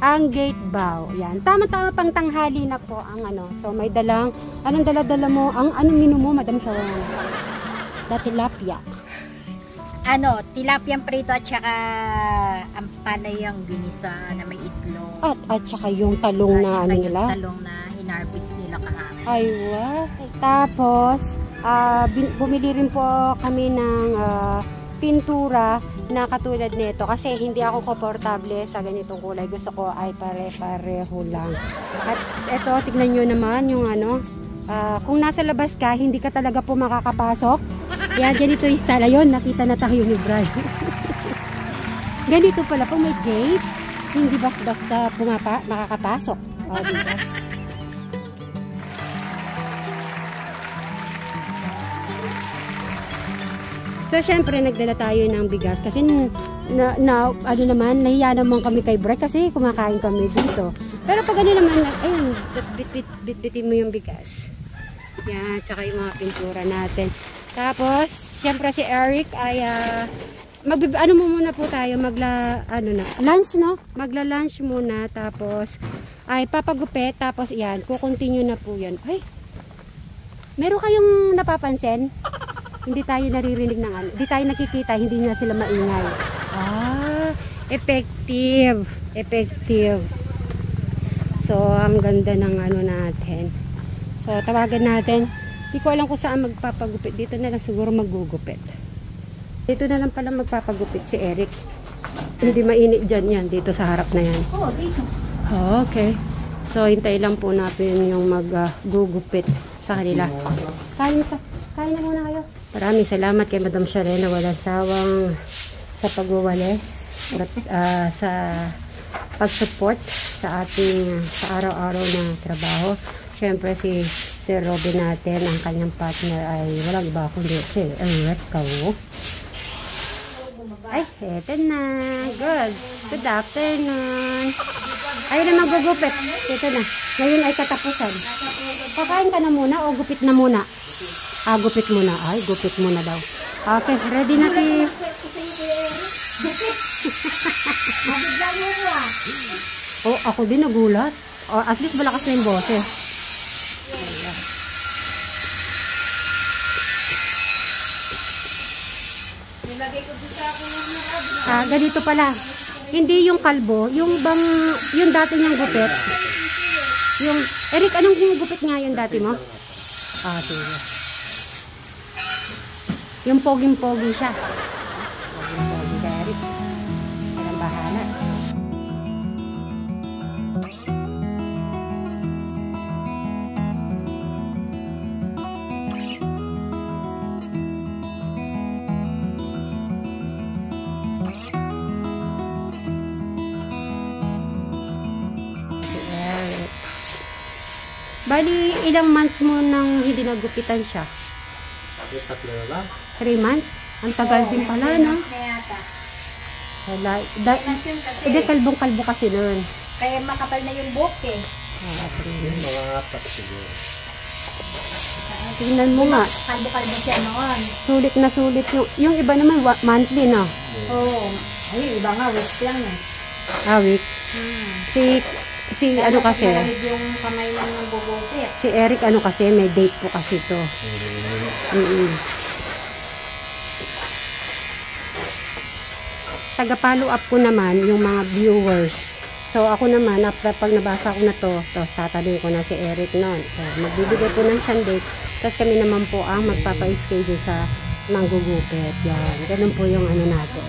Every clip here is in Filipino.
ang gate bow. Yan. Tama-tama pang tanghali na po ang ano. So may dalang, anong dala-dala mo? Ang anong menu mo, Madam Sharon? Da tilapia. Ano, tilapiyang prito at saka ang panayang ginisa na may itlog. At saka yung talong na ano nila? Yung talong na hinarvest nila kahapon. Ay, wow. Tapos, bumili rin po kami ng pintura na katulad nito kasi hindi ako komportable sa ganitong kulay. Gusto ko ay pare-pareho lang. At eto, tignan nyo naman yung ano, kung nasa labas ka, hindi ka talaga po makakapasok. Kaya ganito yung style. Ayun, nakita na tayo ni Brian. Ganito pala po may gate. Hindi basta makakapasok. O, diba? So, syempre, nagdala tayo ng bigas. Kasi, ano naman, nahiya naman kami kay Brian kasi kumakain kami dito. Pero pag ano naman, ayun, bit-bitin mo yung bigas. Yan, tsaka yung mga pintura natin. Tapos, siyempre si Eric ay ano muna po tayo, lunch, no? Magla-lunch muna, tapos ay papagupit, tapos yan, kukontinue na po yan. Ay, meron kayong napapansin? Hindi tayo naririnig ng ano, hindi tayo nakikita, hindi na sila maingay. Effective. So, ang ganda ng ano natin. So, tawagan natin. Hindi ko alam kung saan magpapagupit. Dito na lang siguro magugupit. Dito na lang pala magpapagupit si Eric. Hindi mainit dyan yan. Dito sa harap na yan. Oo, dito. Okay. So, hintay lang po natin yung maggugupit sa kanila. Kain na muna kayo. Maraming salamat kay Madam Sharon na walang sawang sa pagwawalis sa pag-support sa ating sa araw-araw na trabaho. Siyempre si Sir Robin natin, ang kanyang partner ay walang iba kundi si Eric Kao. Ay, eto na. Good afternoon. Ayun na magugupit. Ito na. Ngayon ay katapusan. Kakain ka na muna o gupit na muna? Gupit muna. Ay, gupit muna daw. Okay, ready na si... Oh, ako din nagulat. Oh, at least malakas na yung boses. Ganito pala. Hindi yung kalbo, yung dati niyang gupit. Yung Eric, anong gupit nga yung dati mo? Sige. Yung poging-pogi siya. Poging-pogi ka, Eric. Walang bahala. Bali, ilang months mo nang hindi nagupitan siya? 3 months? Ang tagal din pala, no? Wala. Hindi, kalbong-kalbo kasi nun. Kaya makapal na yung buhok eh. Mga 4 siguro. Tingnan mo nga. Kalbo-kalbo siya noon. Sulit na sulit. Yung iba naman, monthly, no? Oo. Ay, iba nga, week lang eh. Week? Si ano kasi? Yung kamay lang ng bubukit. Si Eric ano kasi, may date po kasi to. Taga-follow up ko naman yung mga viewers. So ako naman, pag nabasa ko na to, tatanungin ko na si Eric noon. So magbibigay po ng siyang date. Tapos kami naman po ang magpapa-schedule sa manggugupit. Yan. Ganun po yung ano natin.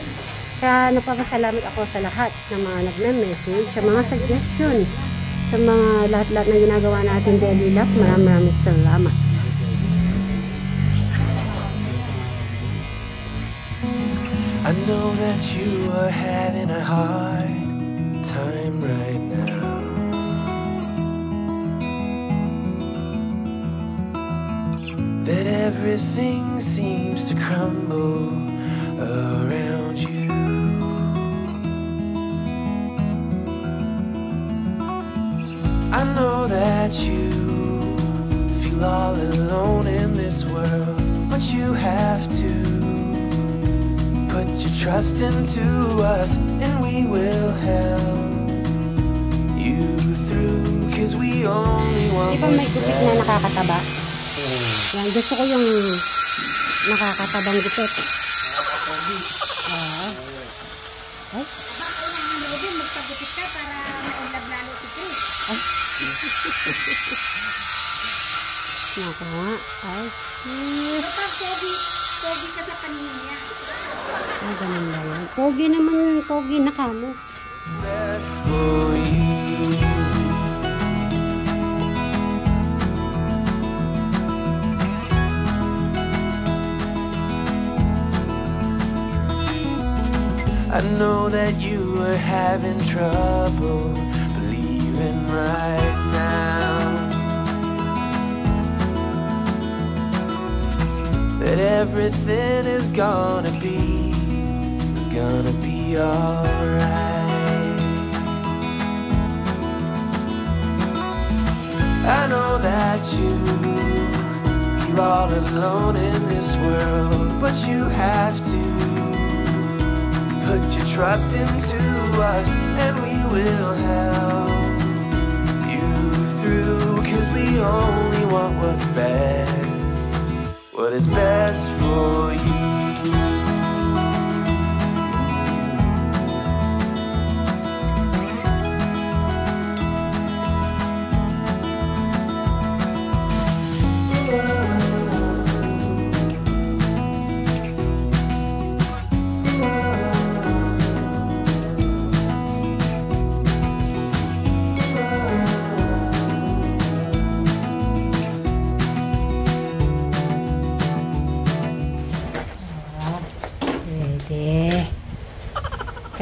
Kaya napapasalamat ako sa lahat ng mga nagme-message, sa mga suggestion, sa mga lahat-lahat na ginagawa natin daily life. Maraming salamat. I know that you are having a hard time right now. That everything seems to crumble around you. I know that you feel all alone in this world, but you have to put your trust into us and we will help. Di ba may gupit na nakakataba? Yan, gusto ko yung nakakatabang gupit. Ay. Magpagupit ka para maunlad lalo si Chris. Naku nga. Ay. Kapag pogi ka sa paningin niya. Ay, ganun ba yan? Pogi naman, pogi na kamo. Best for you. I know that you are having trouble believing right now that everything is gonna be alright. I know that you feel all alone in this world, but you have to put your trust into us, and we will help you through, 'cause we only want what's best, what is best for you.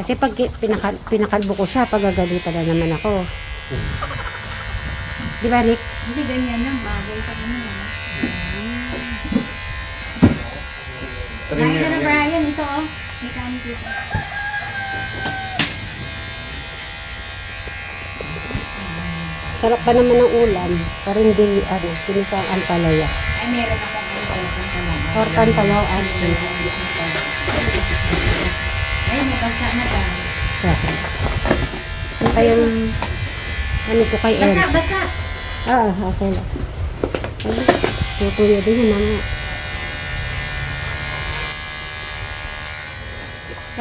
Kasi pag pinakalbo ko siya, pagagalitan na naman ako. Di ba, Rick? Hindi, ganyan lang. Bagay sa kanya. Brian na Brian. Ito, oh. Mechanic ito. Sarap pa naman ng ulam. Pero hindi, tinisang ampalaya. Ay, meron akong Hortan palaw, asin. ay, nabasa na ba? Ito yung ano ko kay El. Basa. Okay lang. Tutuyo din yung mga.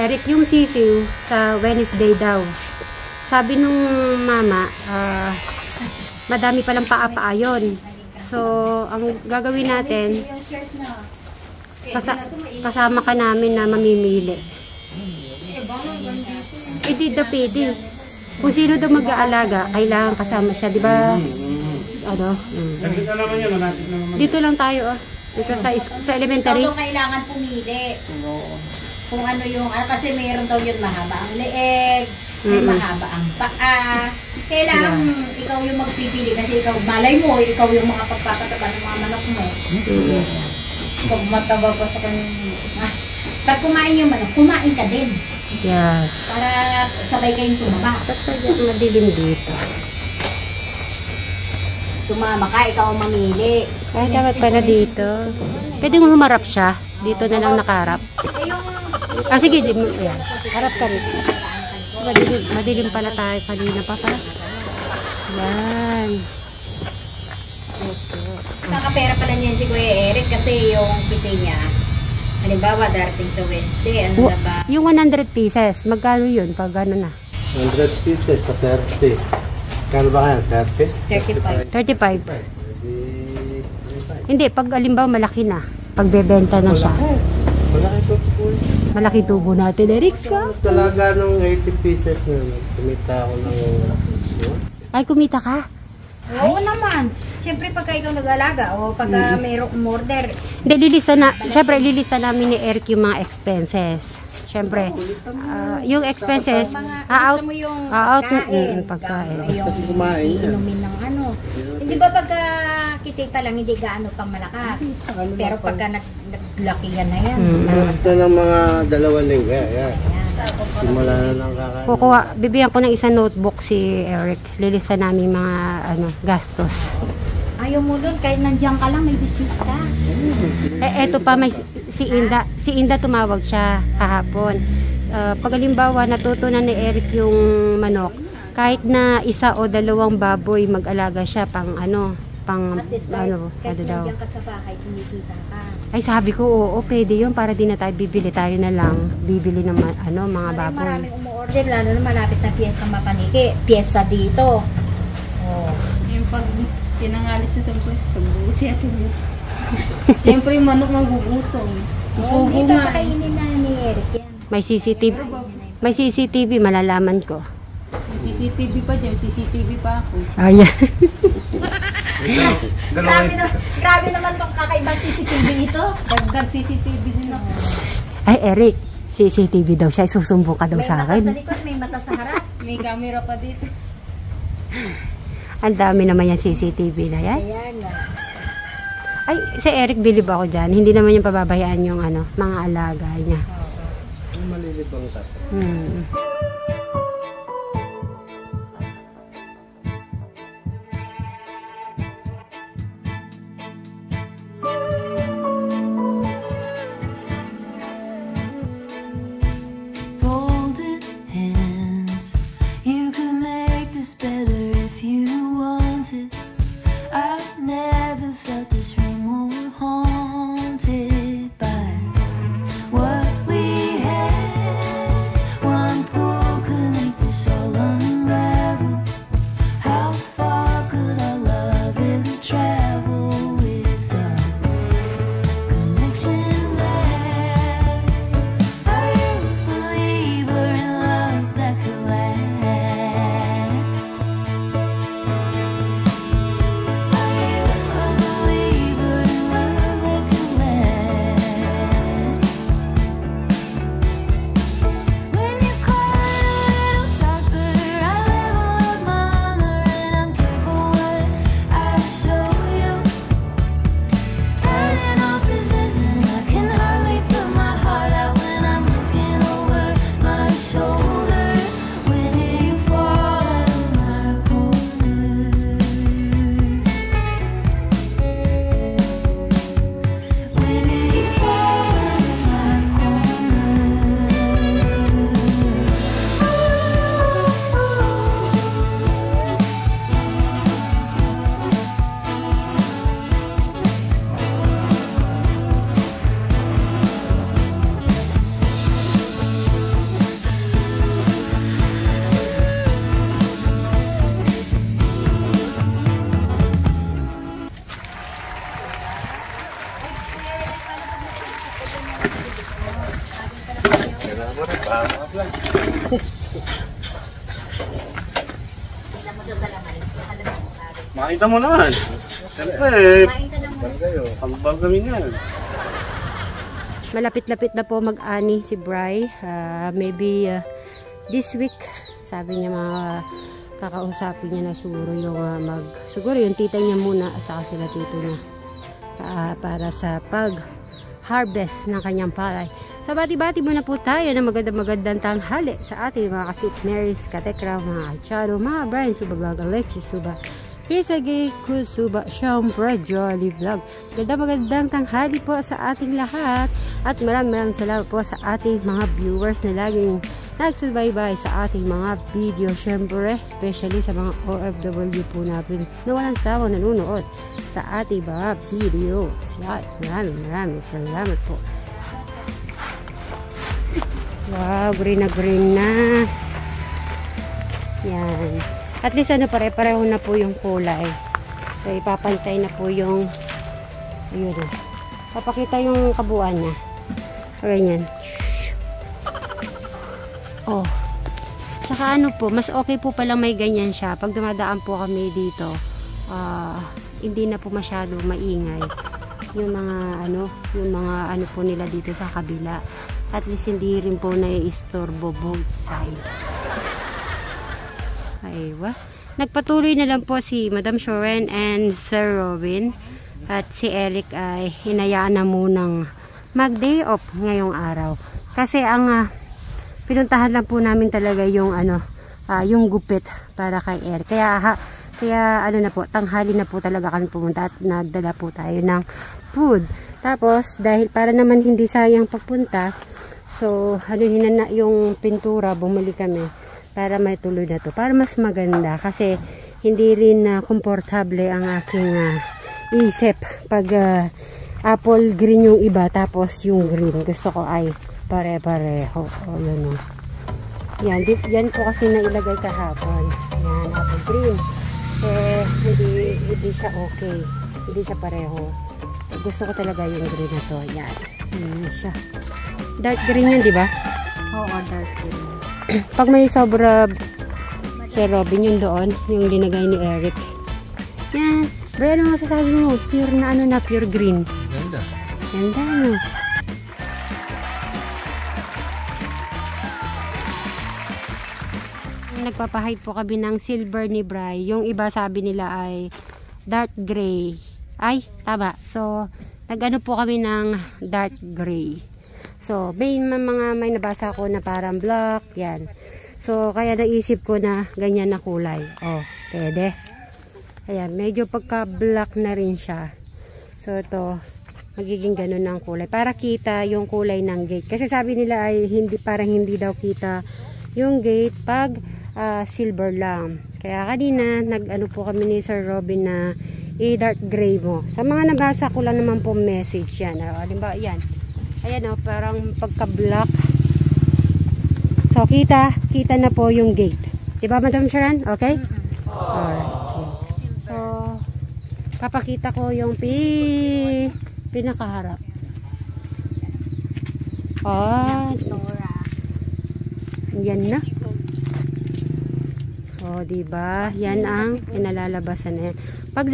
Eric, yung sisiw sa Wednesday daw. Sabi nung mama, madami palang paa-paa yun. So, ang gagawin natin, kasama ka namin na mamimili. Pwede. Kung sino daw mag-aalaga, kailangan kasama siya, di ba? Dito lang tayo, dito sa elementary. Ikaw kailangan pumili. Kung ano yung, kasi mayroon daw yun mahaba ang leeg, may mahaba ang paa. Kailangan ikaw yung magpipili kasi ikaw, malay mo, ikaw yung mga pagpapataba ng mga manok mo. Pag mataba pa sa kanya. Pag kumain yung manok, kumain ka din. Yes. Para sabay kayong tumaba. Madilim dito. Sumama ka, ikaw ang mamili. Ay, dapat pala dito. Pwede mo humarap siya. Dito na lang nakaharap. Sige, yan. Harap ka rin. Madilim pala tayo kanina pa pala. Yan. Nakapera pala niyan si Kuya Eric kasi yung piti niya. Halimbawa, darating sa Wednesday, ano na ba? Yung 100 pieces, magkano yun pag ano na? 100 pieces sa 30. Kano ba kaya? 30? 35. Hindi, pag alimbawa malaki na. Pagbebenta na siya. Malaki tubo. Malaki tubo natin, Eric. Talaga nung 80 pieces na kumita ako ng Ay, kumita ka? Oo naman. Siyempre pagka ikaw nag-alaga o pagka mayroong order. Hindi, syempre lilista namin ni Eric yung mga expenses. Syempre, yung expenses, out mo yung pagkain. Yung iinumin ng ano. Hindi ba pagka kitay pa lang, hindi gaano pang malakas. Pero pagka naglaki ka na yan. Ito ng mga 2 linggo. Yan. Simula na lang kakain. Bibigyan ko ng isang notebook si Eric. Lilista namin mga gastos. Ayaw mo doon, kahit nandiyan ka lang, may business ka. Eto pa, may si Inda tumawag siya kahapon. Pag halimbawa, natutunan ni Eric yung manok, kahit na isa o dalawang baboy mag-alaga siya pang ano, pang At least ano, kahit ano daw. nandiyan ka sa bahay, kumikita ka. Ay sabi ko, oo, pwede yun para di na tayo bibili, tayo na lang bibili ng ano, mga baboy. Maraming umuorder, lalo na malapit na piyesta mapaniki. Piyesta dito. Oh. Yung pag tinangalis sa sabuo siya. Siyempre yung manok magugutom. Hindi pa kainin na ni Eric yan. May CCTV. May CCTV, malalaman ko. May CCTV pa dyan, CCTV pa ako. Ayan. Grabe naman tong kakaibang CCTV ito. Dagdag CCTV din ako. Ay, Eric, CCTV daw siya. Isusumbong ka daw May sa mata akin. sa likod, may mata sa harap. May camera pa dito. Ang dami naman yung CCTV na yan. Ayan na. Ay, si Eric, bilib ako dyan. Hindi naman yung pababayaan yung ano, mga alaga niya. Malilibang tayo. Folded hands. You could make this better if you wanted. I've never felt this room more haunted by what we had. One pull could make this all unravel. How far could our love really travel without connection there? Are you a believer in love that could last? Are you a believer in love that could last? When you call it a little sharper, I level up my armor and I'm careful what I show you. Fighting off resentment, I can hardly put my heart out when I'm looking over my shoulder. When did you fall out of my corner? When did you fall out of my Makita mo naman. Siyempre, Kumain ka na muna. kayo. Pambal kami yan. Malapit-lapit na po mag-ani si Bri. Maybe this week, sabi niya mga kakausapin niya na siguro yung siguro yung tita niya muna at saka sila tito niya para sa pag-harvest ng kanyang palay. So bati-bati muna po tayo na magandang tanghali sa ating mga kasweet Marys, Katekra, mga Acharo, mga Brian Suba Vlog, Alexis Suba, Chris Agay, Cruz Suba, syempre Jolly Vlog. Magandang tanghali po sa ating lahat at maraming salamat po sa ating mga viewers na laging nagsubaybay sa ating mga video. Syempre, especially sa mga OFW po natin na walang sawang nanonood sa ating mga videos. Yan, maraming salamat po. Wow, green na green na. Yan. At least ano, pare-pareho na po yung kulay. So, ipapantay na po yung ayun. Papakita yung kabuuan niya. Ganyan. Oh. Tsaka ano po, mas okay po pala may ganyan siya. Pag dumadaan po kami dito, hindi na po masyado maingay. Yung mga ano po nila dito sa kabila. At least hindi rin po nai-istorbo both side. Aywa. Nagpatuloy na lang po si Madam Shoren and Sir Robin. At si Eric ay hinayaan na munang mag-day off ngayong araw. Kasi ang pinuntahan lang po namin talaga yung yung gupit para kay Eric. Kaya ano na po, tanghali na po talaga kami pumunta at nagdala po tayo ng food. Tapos dahil para naman hindi sayang pagpunta, so hinana yung pintura, bumili kami para may tuloy na to. Para mas maganda kasi hindi rin komportable ang aking isip pag apple green yung iba tapos yung green. Gusto ko ay pare-pareho. O, yun o. Yan ko kasi nailagay kahapon. Yan, apple green. Eh, hindi siya okay. Hindi siya pareho. Gusto ko talaga yung green na to. Yan. Yan siya. Dark green yan, di ba? Oo, dark green. Pag may sobra si Robin yun doon, yung linagay ni Eric. Yan. Bro, ano masasabi mo? Pure na ano na, pure green. Ganda. Ganda, no? Nagpapahide po kami ng silver ni Bri. Yung iba sabi nila ay dark gray. Ay, tama. So, nag-ano po kami ng dark gray. So, may nabasa ko na parang black. Yan. So, kaya naisip ko na ganyan na kulay. Oh, pwede. Ayan, medyo pagka-black na rin siya. So, ito, magiging ganun ang kulay. Para kita yung kulay ng gate. Kasi sabi nila ay parang hindi daw kita yung gate pag silver lang. Kaya kanina, nag-ano po kami ni Sir Robin na i-dark gray mo. Sa mga nabasa ko lang naman po message yan. Halimbawa, yan. Ayan o, parang pagka-black. So, kita na po yung gate. Diba, Madam Sharon? Okay? Alright. So, papakita ko yung pinakaharap. Oh, yan na. Oh, diba? Yan ang pinalalabasan na yan. Pag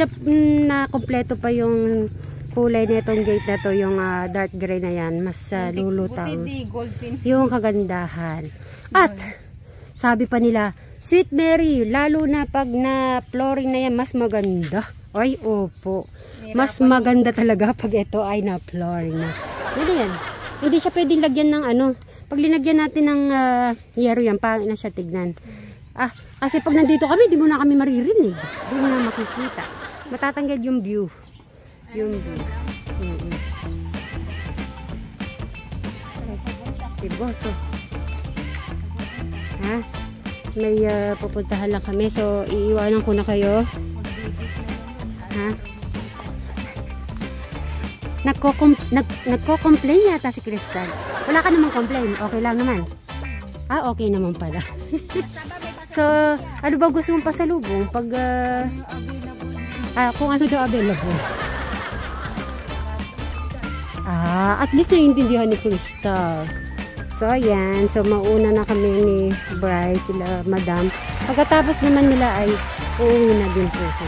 na kompleto pa yung kulay nitong gate na to, yung dark gray na yan, mas lulutang yung kagandahan. At, sabi pa nila, Sweet Mary, lalo na pag na flooring na yan, mas maganda. Ay, opo. Mas maganda talaga pag ito ay na flooring na. Yan. Hindi siya pwedeng lagyan ng ano. Pag linagyan natin ng yero yan, pangit na siya tignan. Kasi pag nandito kami, di mo na kami maririnig. Di mo na makikita. Matatanggal yung view. Yung view. Si Boso. Ha? May pupuntahan lang kami. So, iiwanan ko na kayo. Ha? Nagko-complain yata si Crystal. Wala ka namang complain. Okay lang naman. Okay naman pala. So, ano ba gusto mong pasalubong? Pag, kung ano daw available. At least naiintindihan ni Crystal. So, ayan. So, mauna na kami ni Bryce, sila, Madam. Pagkatapos naman nila ay uuwi na din po sa